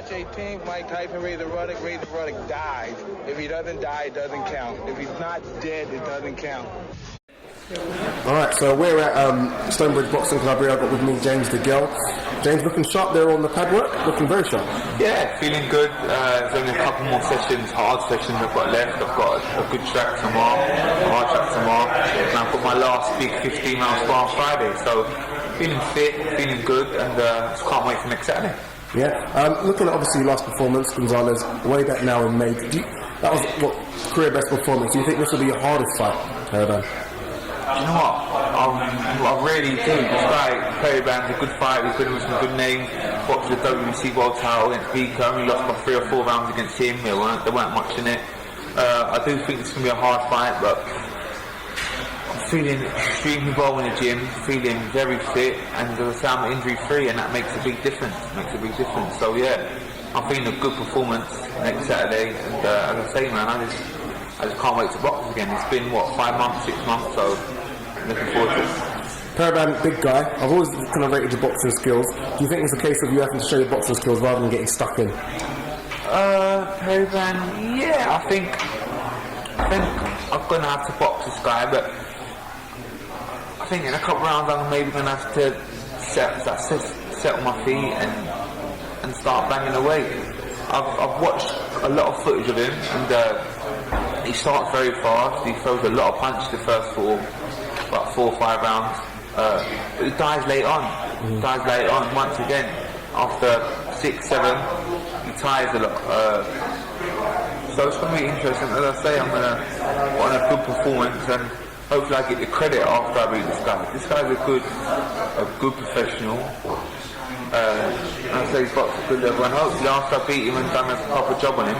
March 18th, Mike Tyson, Razor Ruddock. Razor Ruddock dies. If he doesn't die, it doesn't count. If he's not dead, it doesn't count. Alright, so we're at Stonebridge Boxing Club here. I've got with me James Degale. James, looking sharp there on the pad work, looking very sharp. Yeah, feeling good. There's only a couple more sessions, hard sessions I've got left. I've got a good track tomorrow, a hard track tomorrow, and I've got my last big 15-round spar on Friday. So feeling fit, feeling good, and just can't wait for next Saturday. Yeah, looking at obviously your last performance, Gonzalez, way back now in May. That was what career best performance. Do you think this will be your hardest fight, Paraban? You know what? I really do. This guy, Paraban's a good fight. He's been with some good names. Boxed the WBC world title against Beaker. Only lost by 3 or 4 rounds against him. There weren't much in it. I do think it's going to be a hard fight, but I'm feeling extremely well in the gym, feeling very fit, and as I say, I'm injury free, and that makes a big difference. So yeah, I'm feeling a good performance next Saturday, and as I say, man, I just can't wait to box again. It's been 5 months, 6 months, so I'm looking forward to it. Paraban, big guy. I've always kind of rated your boxing skills. Do you think it's a case of you having to show your boxing skills rather than getting stuck in? Paraban, yeah, I think I'm going to have to box this guy, but I think in a couple of rounds I'm maybe going to have to settle my feet and start banging away. I've watched a lot of footage of him, and he starts very fast. He throws a lot of punches the first about 4 or 5 rounds. But he dies late on. Once again. After 6, 7, he tires a lot. So it's going to be interesting. As I say, I'm going to put on a good performance, and hopefully I get the credit after I beat this guy. This guy's a good professional. I say he's got a good level, and hopefully after I beat him and done a proper job on him,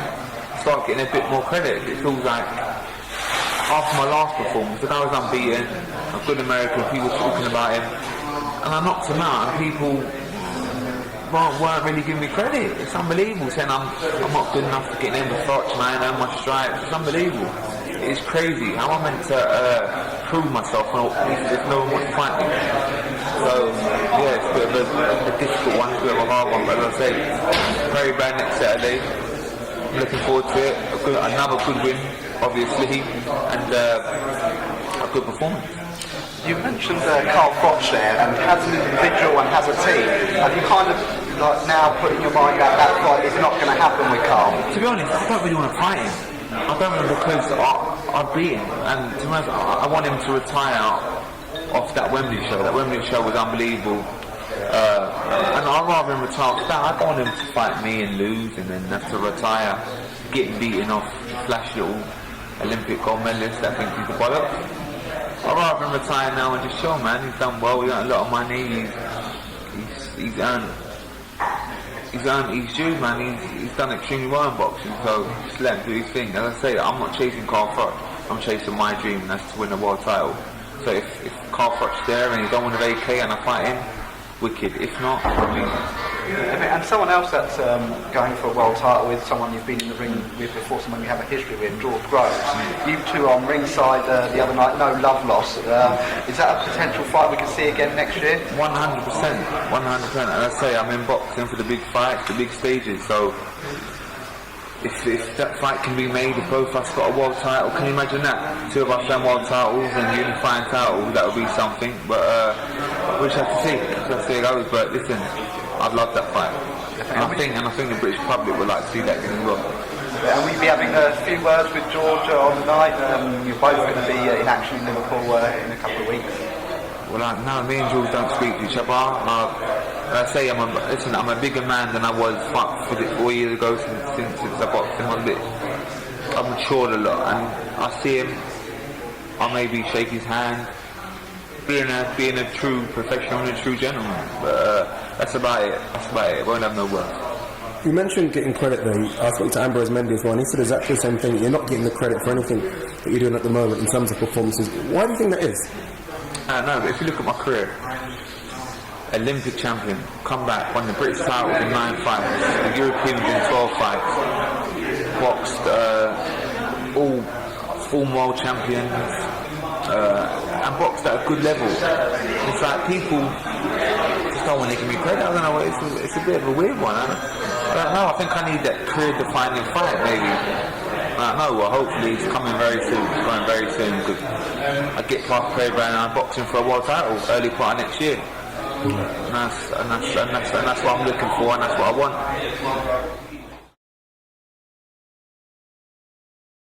start getting a bit more credit. It feels like after my last performance, the guy was unbeaten, a good American, people talking about him, and I knocked him out, and people weren't really giving me credit. It's unbelievable, saying I'm not good enough to get in with Froch, and I know my stripes. It's unbelievable. It's crazy. How am I meant to prove myself if no one wants to fight me? So yeah, it's a bit of a difficult one, it's a bit of a hard one, but as I say, very bad next Saturday. I'm looking forward to it. Another good win, obviously, and a good performance. You mentioned Carl Froch there, and has an individual and has a team. Have you kind of now put in your mind that fight is not going to happen with Carl? To be honest, I don't really want to fight him. I don't want him because I beat him, and to be honest, I want him to retire off that Wembley show. That Wembley show was unbelievable. And I'd rather him retire off that. I don't want him to fight me and lose and then have to retire, getting beaten off flash little Olympic gold medalist that thinks he's a bollocks. I'd rather him retire now and just show, man, he's done well, he earned a lot of money, he's earned his due, man, he's done extremely well in boxing, so just let him do his thing. As I say, I'm not chasing Carl Froch, I'm chasing my dream, and that's to win a world title. So if Carl Froch's there and he's done with an AK and I fight him, wicked. If not, and someone else that's going for a world title with someone you've been in the ring with before, someone you have a history with, George Groves. You two on ringside the other night, no love lost. Is that a potential fight we can see again next year? 100%. And I say, I'm in boxing for the big fights, the big stages, so if that fight can be made, if both of us got a world title, can you imagine that? 2 of us won world titles and unifying titles, that would be something, but we just have to see how it goes. But listen, I'd love that fight, and I think the British public would like to see that as well. And we'll be having a few words with George on the night. You're both going to be in action in Liverpool in a couple of weeks. Well, no, me and George don't speak to each other. I say I'm a bigger man than I was 4 years ago since I boxed him. I've matured a lot, and I see him. I maybe shake his hand, being a true professional and a true gentleman. But that's about it. It won't have no words. You mentioned getting credit there. I spoke to Ambrose Mendy as well, and he said exactly the same thing. You're not getting the credit for anything that you're doing at the moment in terms of performances. Why do you think that is? No, but if you look at my career, Olympic champion, come back, won the British titles in 9 fights, the Europeans in 12 fights, boxed all former world champions, and boxed at a good level. It's like people just don't want to give me credit. I don't know, it's a bit of a weird one. I don't know, I think I need that career-defining fight, maybe. I don't know, well, hopefully it's coming very soon. It's coming very soon, because I get past Craven and I'm boxing for a world title early part of next year. And that's what I'm looking for, and that's what I want.